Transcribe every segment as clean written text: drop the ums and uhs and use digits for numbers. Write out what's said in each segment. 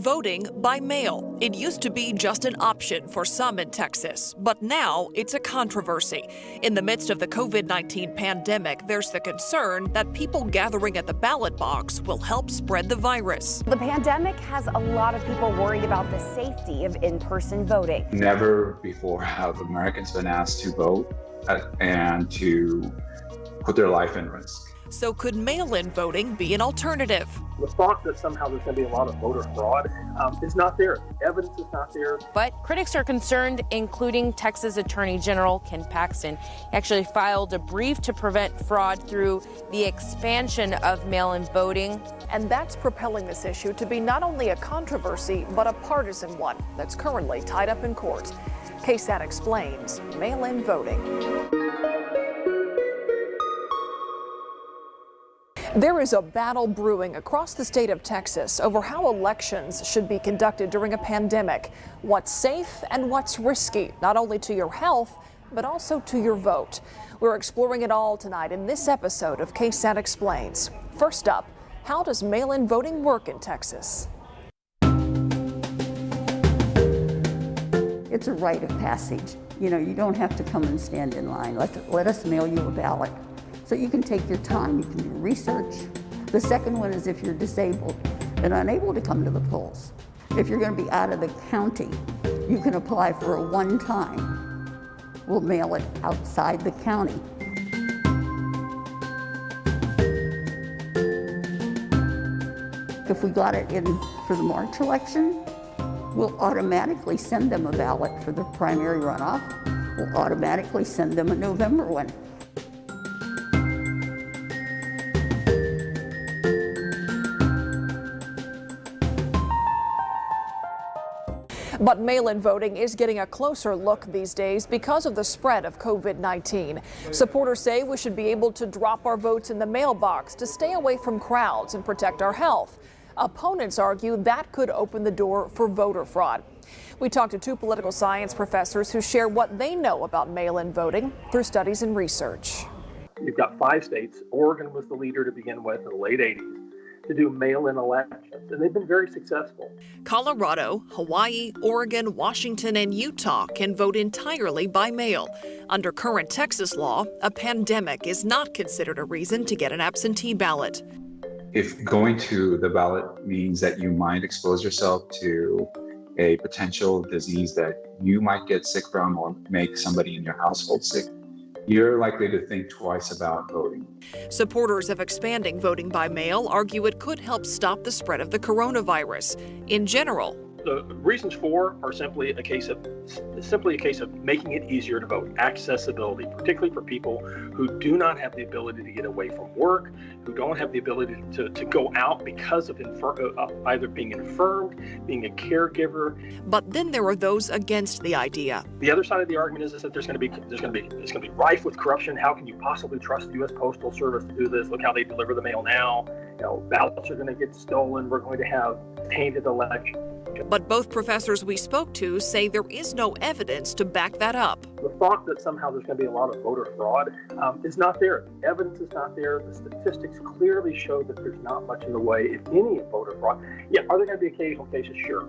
voting by mail. It used to be just an option for some in Texas, but now it's a controversy. In the midst of the COVID-19 pandemic, there's the concern that people gathering at the ballot box will help spread the virus. The pandemic has a lot of people worried about the safety of in-person voting. Never before have Americans been asked to vote and to put their life in risk. So could mail-in voting be an alternative? The thought that somehow there's going to be a lot of voter fraud is not there. Evidence is not there. But critics are concerned, including Texas Attorney General Ken Paxton. He actually filed a brief to prevent fraud through the expansion of mail-in voting. And that's propelling this issue to be not only a controversy, but a partisan one that's currently tied up in court. KSAT Explains mail-in voting. There is a battle brewing across the state of Texas over how elections should be conducted during a pandemic. What's safe and what's risky, not only to your health, but also to your vote. We're exploring it all tonight in this episode of KSAT Explains. First up, how does mail-in voting work in Texas? It's a rite of passage. You know, you don't have to come and stand in line. Let us mail you a ballot. So you can take your time, you can do research. The second one is if you're disabled and unable to come to the polls. If you're going to be out of the county, you can apply for a one-time. We'll mail it outside the county. If we got it in for the March election, we'll automatically send them a ballot for the primary runoff. We'll automatically send them a November one. But mail-in voting is getting a closer look these days because of the spread of COVID-19. Supporters say we should be able to drop our votes in the mailbox to stay away from crowds and protect our health. Opponents argue that could open the door for voter fraud. We talked to two political science professors who share what they know about mail-in voting through studies and research. You've got 5 states. Oregon was the leader to begin with in the late 80s. To do mail-in elections, and they've been very successful. Colorado, Hawaii, Oregon, Washington, and Utah can vote entirely by mail. Under current Texas law, a pandemic is not considered a reason to get an absentee ballot. If going to the ballot means that you might expose yourself to a potential disease that you might get sick from or make somebody in your household sick, you're likely to think twice about voting. Supporters of expanding voting by mail argue it could help stop the spread of the coronavirus. In general, The reasons for are simply a case of making it easier to vote. Accessibility, particularly for people who do not have the ability to get away from work, who don't have the ability to go out because of either being infirmed, being a caregiver. But then there are those against the idea. The other side of the argument is that it's going to be rife with corruption. How can you possibly trust the U.S. Postal Service to do this? Look how they deliver the mail now. You know, ballots are going to get stolen. We're going to have tainted elections. But both professors we spoke to say there is no evidence to back that up. The thought that somehow there's going to be a lot of voter fraud is not there. The evidence is not there. The statistics clearly show that there's not much in the way, if any, of voter fraud. Yeah, are there going to be occasional cases? Sure.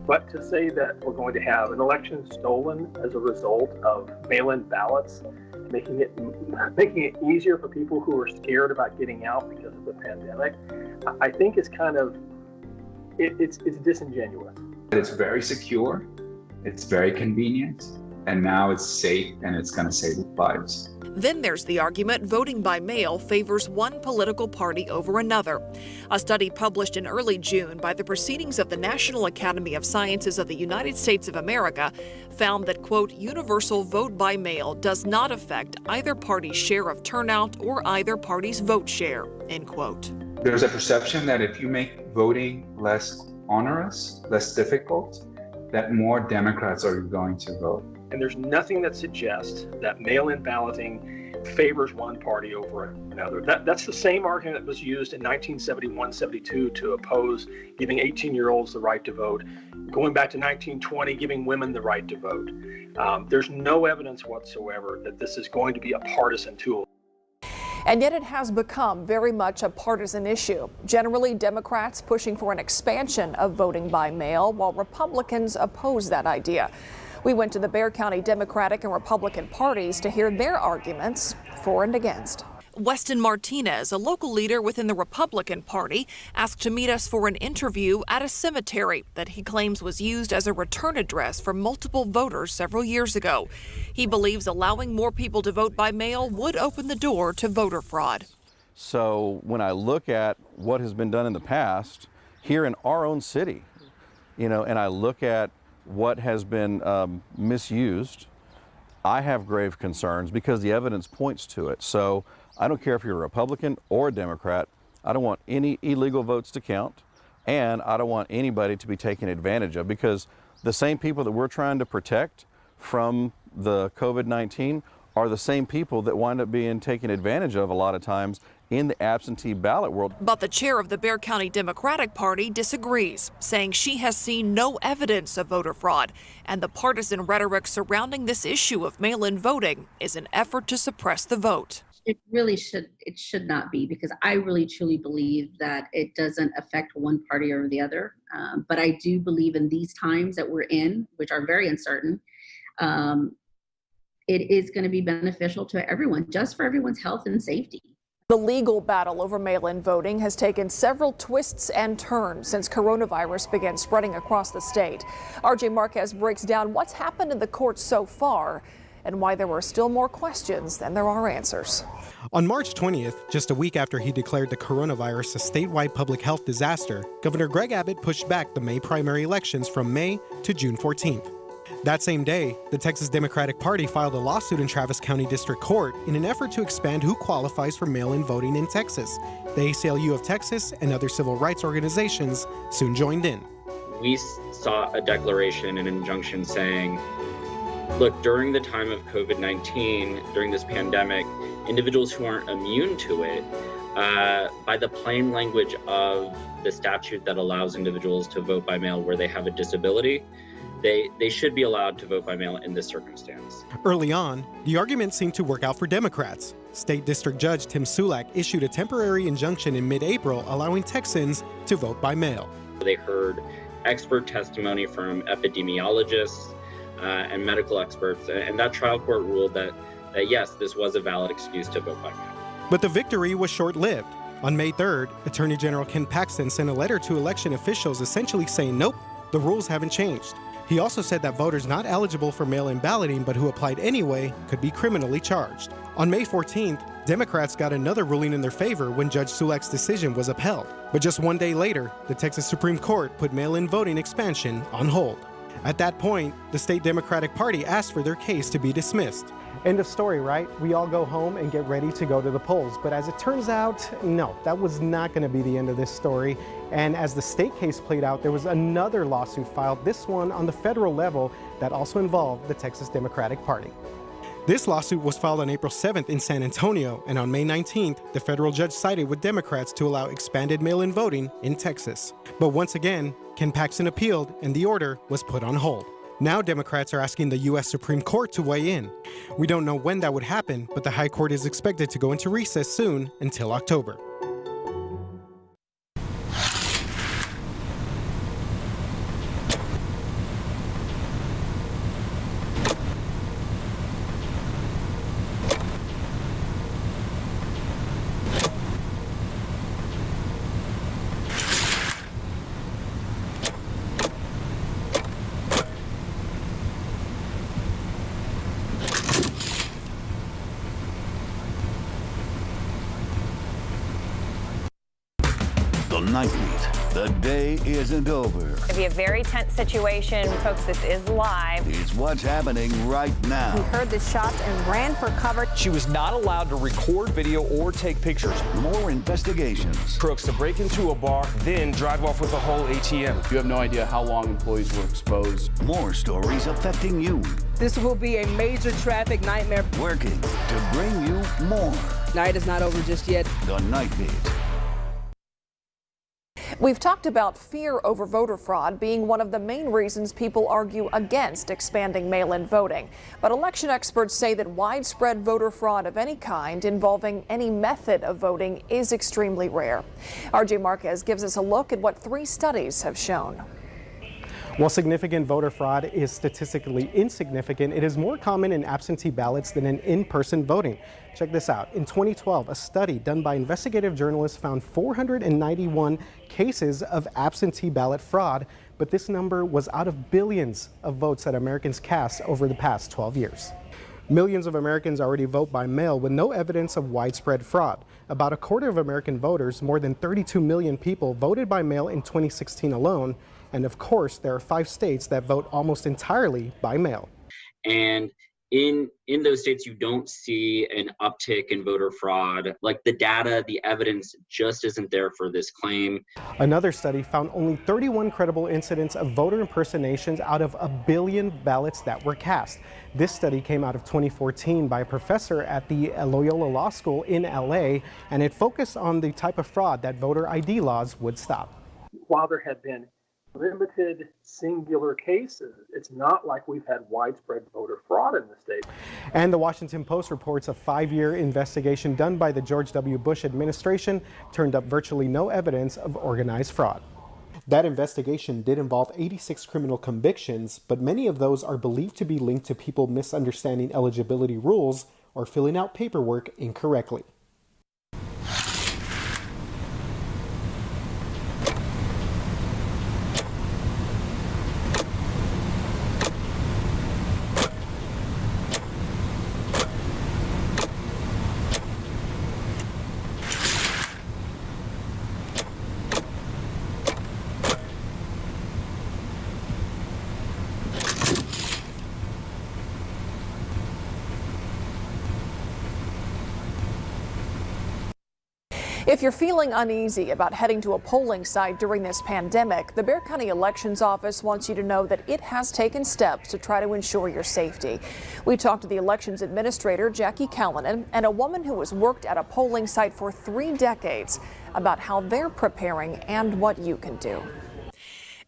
But to say that we're going to have an election stolen as a result of mail-in ballots, making it easier for people who are scared about getting out because of the pandemic, I think is kind of it's disingenuous. It's very secure, it's very convenient, and now it's safe and it's going to save lives. Then there's the argument voting by mail favors one political party over another. A study published in early June by the Proceedings of the National Academy of Sciences of the United States of America found that, quote, universal vote by mail does not affect either party's share of turnout or either party's vote share, end quote. There's a perception that if you make voting less onerous, less difficult, that more Democrats are going to vote. And there's nothing that suggests that mail-in balloting favors one party over another. That's the same argument that was used in 1971-72 to oppose giving 18-year-olds the right to vote. Going back to 1920, giving women the right to vote. There's no evidence whatsoever that this is going to be a partisan tool. And yet it has become very much a partisan issue. Generally, Democrats pushing for an expansion of voting by mail, while Republicans oppose that idea. We went to the Bexar County Democratic and Republican parties to hear their arguments for and against. Weston Martinez, a local leader within the Republican Party, asked to meet us for an interview at a cemetery that he claims was used as a return address for multiple voters several years ago. He believes allowing more people to vote by mail would open the door to voter fraud. So when I look at what has been done in the past here in our own city, and I look at what has been misused, I have grave concerns because the evidence points to it. So I don't care if you're a Republican or a Democrat. I don't want any illegal votes to count, and I don't want anybody to be taken advantage of, because the same people that we're trying to protect from the COVID-19 are the same people that wind up being taken advantage of a lot of times in the absentee ballot world. But the chair of the Bexar County Democratic Party disagrees, saying she has seen no evidence of voter fraud, and the partisan rhetoric surrounding this issue of mail-in voting is an effort to suppress the vote. It should not be, because I really truly believe that it doesn't affect one party or the other. But I do believe in these times that we're in, which are very uncertain, it is going to be beneficial to everyone, just for everyone's health and safety. The legal battle over mail-in voting has taken several twists and turns since coronavirus began spreading across the state. RJ Marquez breaks down what's happened in the courts so far and why there were still more questions than there are answers. On March 20th, just a week after he declared the coronavirus a statewide public health disaster, Governor Greg Abbott pushed back the May primary elections from May to June 14th. That same day, the Texas Democratic Party filed a lawsuit in Travis County District Court in an effort to expand who qualifies for mail-in voting in Texas. The ACLU of Texas and other civil rights organizations soon joined in. We saw a declaration, an injunction saying, look, during the time of COVID-19, during this pandemic, individuals who aren't immune to it, by the plain language of the statute that allows individuals to vote by mail where they have a disability, they should be allowed to vote by mail in this circumstance. Early on, the argument seemed to work out for Democrats. State District Judge Tim Sulak issued a temporary injunction in mid-April allowing Texans to vote by mail. They heard expert testimony from epidemiologists and medical experts, and that trial court ruled that yes, this was a valid excuse to vote by mail. But the victory was short-lived. On May 3rd, Attorney General Ken Paxton sent a letter to election officials essentially saying, nope, the rules haven't changed. He also said that voters not eligible for mail-in balloting but who applied anyway could be criminally charged. On May 14th, Democrats got another ruling in their favor when Judge Sulak's decision was upheld. But just one day later, the Texas Supreme Court put mail-in voting expansion on hold. At that point, the state Democratic Party asked for their case to be dismissed. End of story, right? We all go home and get ready to go to the polls. But as it turns out, no, that was not going to be the end of this story. And as the state case played out, there was another lawsuit filed, this one on the federal level, that also involved the Texas Democratic Party. This lawsuit was filed on April 7th in San Antonio, and on May 19th, the federal judge sided with Democrats to allow expanded mail-in voting in Texas. But once again, Ken Paxton appealed, and the order was put on hold. Now Democrats are asking the U.S. Supreme Court to weigh in. We don't know when that would happen, but the High Court is expected to go into recess soon until October. Night Beat. The day isn't over. It'll be a very tense situation. Folks, this is live. It's what's happening right now. He heard the shots and ran for cover. She was not allowed to record video or take pictures. More investigations. Crooks to break into a bar, then drive off with a whole ATM. You have no idea how long employees were exposed. More stories affecting you. This will be a major traffic nightmare. Working to bring you more. Night is not over just yet. The Night Beat. We've talked about fear over voter fraud being one of the main reasons people argue against expanding mail-in voting. But election experts say that widespread voter fraud of any kind involving any method of voting is extremely rare. RJ Marquez gives us a look at what 3 studies have shown. While significant voter fraud is statistically insignificant, it is more common in absentee ballots than in in-person voting. Check this out. In 2012, a study done by investigative journalists found 491 cases of absentee ballot fraud, but this number was out of billions of votes that Americans cast over the past 12 years. Millions of Americans already vote by mail with no evidence of widespread fraud. About a quarter of American voters, more than 32 million people, voted by mail in 2016 alone. And of course, there are 5 states that vote almost entirely by mail. And in those states, you don't see an uptick in voter fraud. Like the data, the evidence just isn't there for this claim. Another study found only 31 credible incidents of voter impersonations out of 1 billion ballots that were cast. This study came out of 2014 by a professor at the Loyola Law School in LA, and it focused on the type of fraud that voter ID laws would stop. While there have been limited singular cases, it's not like we've had widespread voter fraud in the state. And the Washington Post reports a 5-year investigation done by the George W. Bush administration turned up virtually no evidence of organized fraud. That investigation did involve 86 criminal convictions, but many of those are believed to be linked to people misunderstanding eligibility rules or filling out paperwork incorrectly. If you're feeling uneasy about heading to a polling site during this pandemic, the Bexar County Elections Office wants you to know that it has taken steps to try to ensure your safety. We talked to the elections administrator, Jackie Callanan, and a woman who has worked at a polling site for 3 decades about how they're preparing and what you can do.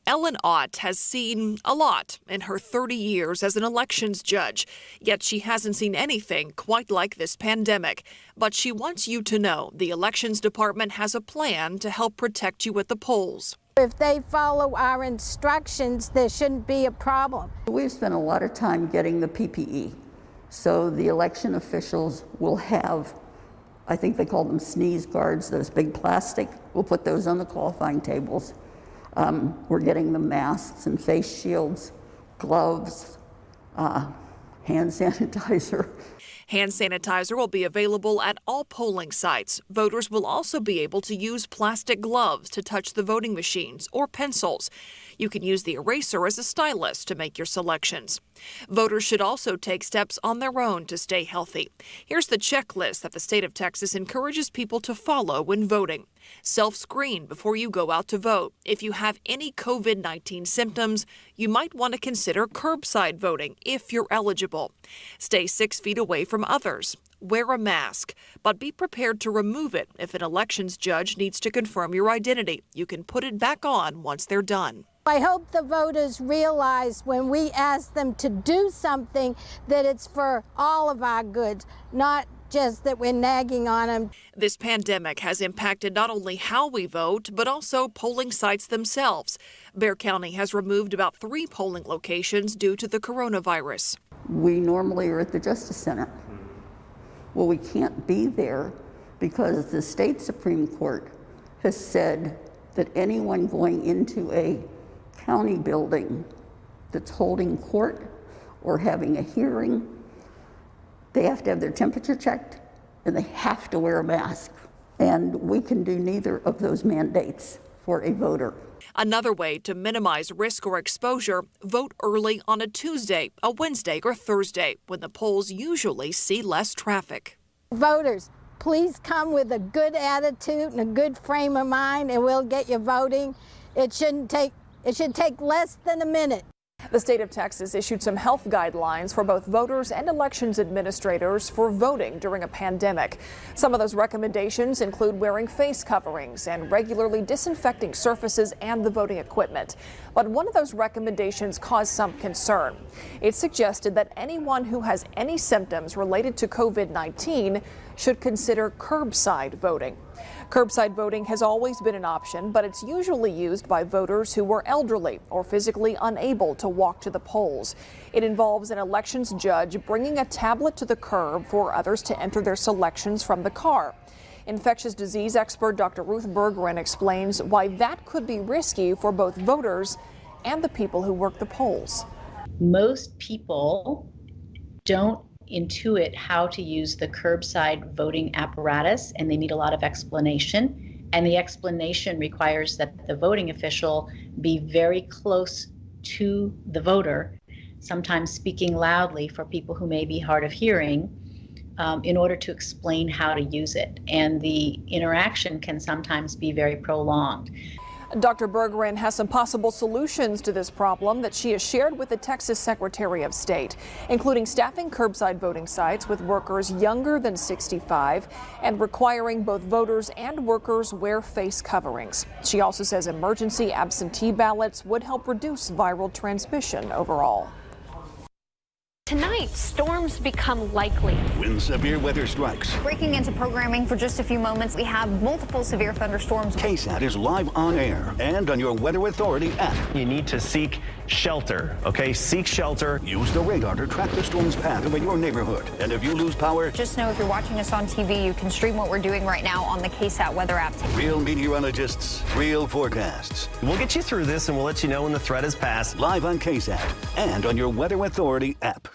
Ellen Ott has seen a lot in her 30 years as an elections judge, yet she hasn't seen anything quite like this pandemic. But she wants you to know the elections department has a plan to help protect you at the polls. If they follow our instructions, there shouldn't be a problem. We've spent a lot of time getting the PPE. So the election officials will have, I think they call them sneeze guards, those big plastic. We'll put those on the qualifying tables. We're getting the masks and face shields, gloves, hand sanitizer. Hand sanitizer will be available at all polling sites. Voters will also be able to use plastic gloves to touch the voting machines or pencils. You can use the eraser as a stylus to make your selections. Voters should also take steps on their own to stay healthy. Here's the checklist that the state of Texas encourages people to follow when voting. Self-screen before you go out to vote. If you have any COVID-19 symptoms, you might want to consider curbside voting if you're eligible. Stay 6 feet away from others. Wear a mask, but be prepared to remove it if an elections judge needs to confirm your identity. You can put it back on once they're done. I hope the voters realize when we ask them to do something that it's for all of our goods, not just that we're nagging on them. This pandemic has impacted not only how we vote, but also polling sites themselves. Bexar County has removed about 3 polling locations due to the coronavirus. We normally are at the Justice Center. Well, we can't be there because the state Supreme Court has said that anyone going into a county building that's holding court or having a hearing, they have to have their temperature checked and they have to wear a mask. And we can do neither of those mandates for a voter. Another way to minimize risk or exposure, vote early on a Tuesday, a Wednesday, or Thursday when the polls usually see less traffic. Voters, please come with a good attitude and a good frame of mind and we'll get you voting. It should take less than a minute. The state of Texas issued some health guidelines for both voters and elections administrators for voting during a pandemic. Some of those recommendations include wearing face coverings and regularly disinfecting surfaces and the voting equipment. But one of those recommendations caused some concern. It suggested that anyone who has any symptoms related to COVID-19 should consider curbside voting. Curbside voting has always been an option, but it's usually used by voters who were elderly or physically unable to walk to the polls. It involves an elections judge bringing a tablet to the curb for others to enter their selections from the car. Infectious disease expert Dr. Ruth Berggren explains why that could be risky for both voters and the people who work the polls. Most people don't intuit how to use the curbside voting apparatus, and they need a lot of explanation. And the explanation requires that the voting official be very close to the voter, sometimes speaking loudly for people who may be hard of hearing, in order to explain how to use it. And the interaction can sometimes be very prolonged. Dr. Berggren has some possible solutions to this problem that she has shared with the Texas Secretary of State, including staffing curbside voting sites with workers younger than 65 and requiring both voters and workers wear face coverings. She also says emergency absentee ballots would help reduce viral transmission overall. Tonight, storms become likely. When severe weather strikes. Breaking into programming for just a few moments, we have multiple severe thunderstorms. KSAT is live on air and on your Weather Authority app. You need to seek shelter, okay? Seek shelter. Use the radar to track the storm's path over your neighborhood. And if you lose power, Just know if you're watching us on TV, you can stream what we're doing right now on the KSAT weather app. real meteorologists, real forecasts. We'll get you through this and we'll let you know when the threat is past. Live on KSAT and on your Weather Authority app.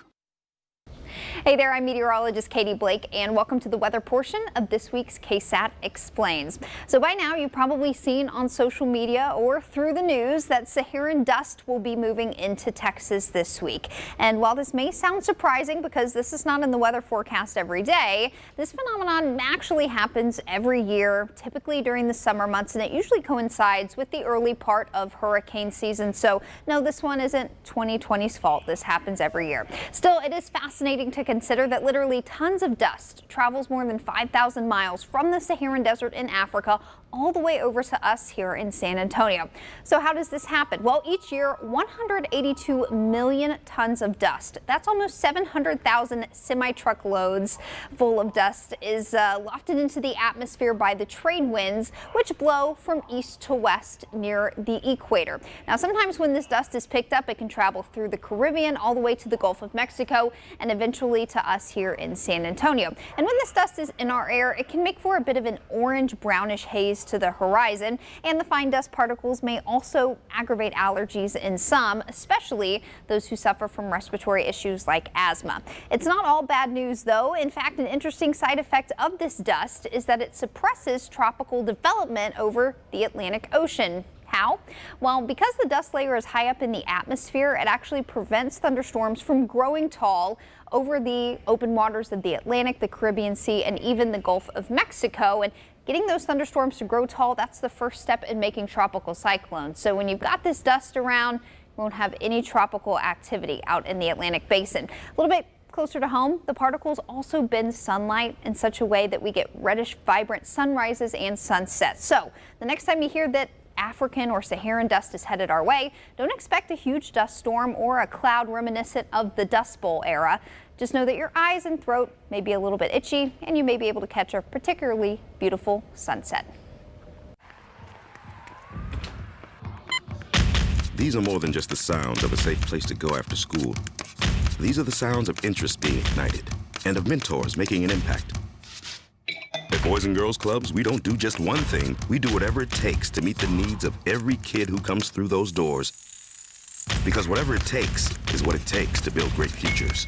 Hey there, I'm meteorologist Katie Blake, and welcome to the weather portion of this week's KSAT Explains. So by now, you've probably seen on social media or through the news that Saharan dust will be moving into Texas this week. And while this may sound surprising because this is not in the weather forecast every day, this phenomenon actually happens every year, typically during the summer months, and it usually coincides with the early part of hurricane season. So no, this one isn't 2020's fault. This happens every year. Still, it is fascinating to consider that literally tons of dust travels more than 5,000 miles from the Saharan Desert in Africa all the way over to us here in San Antonio. So how does this happen? Well, each year, 182 million tons of dust, that's almost 700,000 semi-truck loads full of dust, is lofted into the atmosphere by the trade winds, which blow from east to west near the equator. Now, sometimes when this dust is picked up, it can travel through the Caribbean all the way to the Gulf of Mexico and eventually to us here in San Antonio. And when this dust is in our air, it can make for a bit of an orange brownish haze to the horizon, and the fine dust particles may also aggravate allergies in some, especially those who suffer from respiratory issues like asthma. It's not all bad news though. In fact, an interesting side effect of this dust is that it suppresses tropical development over the Atlantic Ocean. How? Well, because the dust layer is high up in the atmosphere, it actually prevents thunderstorms from growing tall over the open waters of the Atlantic, the Caribbean Sea, and even the Gulf of Mexico. And getting those thunderstorms to grow tall, that's the first step in making tropical cyclones. So when you've got this dust around, you won't have any tropical activity out in the Atlantic Basin. A little bit closer to home, the particles also bend sunlight in such a way that we get reddish, vibrant sunrises and sunsets. So the next time you hear that African or Saharan dust is headed our way, don't expect a huge dust storm or a cloud reminiscent of the Dust Bowl era. Just know that your eyes and throat may be a little bit itchy and you may be able to catch a particularly beautiful sunset. These are more than just the sound of a safe place to go after school. These are the sounds of interest being ignited and of mentors making an impact. At Boys and Girls Clubs, we don't do just one thing. We do whatever it takes to meet the needs of every kid who comes through those doors. Because whatever it takes is what it takes to build great futures.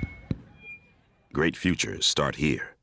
Great futures start here.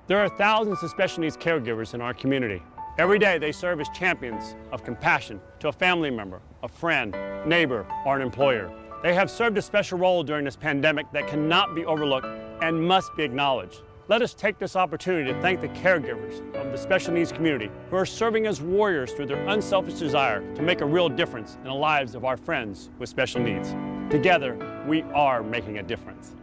There are thousands of special needs caregivers in our community. Every day they serve as champions of compassion to a family member, a friend, neighbor, or an employer. They have served a special role during this pandemic that cannot be overlooked and must be acknowledged. Let us take this opportunity to thank the caregivers of the special needs community who are serving as warriors through their unselfish desire to make a real difference in the lives of our friends with special needs. Together, we are making a difference.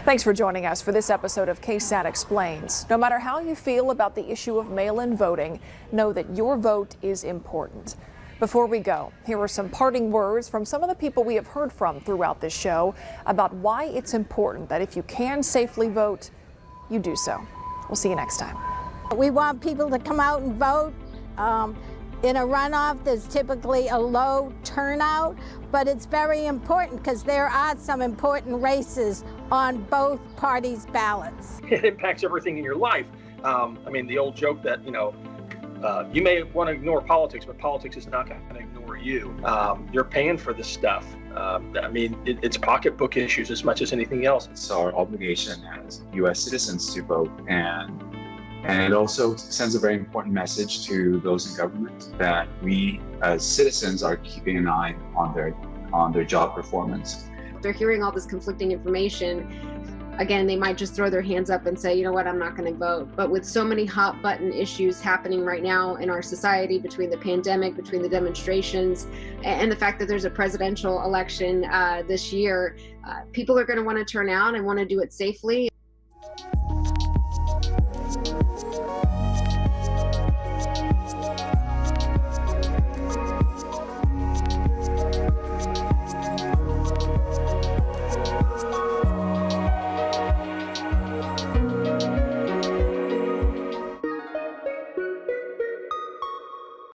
Thanks for joining us for this episode of KSAT Explains. No matter how you feel about the issue of mail-in voting, know that your vote is important. Before we go, here are some parting words from some of the people we have heard from throughout this show about why it's important that if you can safely vote, you do so. We'll see you next time. We want people to come out and vote. In a runoff, there's typically a low turnout, but it's very important because there are some important races on both parties' ballots. It impacts everything in your life. I mean, the old joke that, you may want to ignore politics, but politics is not going to ignore you. You're paying for this stuff. I mean, it's pocketbook issues as much as anything else. It's our obligation as U.S. citizens to vote, and it also sends a very important message to those in government that we as citizens are keeping an eye on their job performance. They're hearing all this conflicting information. Again, they might just throw their hands up and say, you know what, I'm not going to vote. But with so many hot button issues happening right now in our society, between the pandemic, between the demonstrations, and the fact that there's a presidential election this year, people are going to want to turn out and want to do it safely.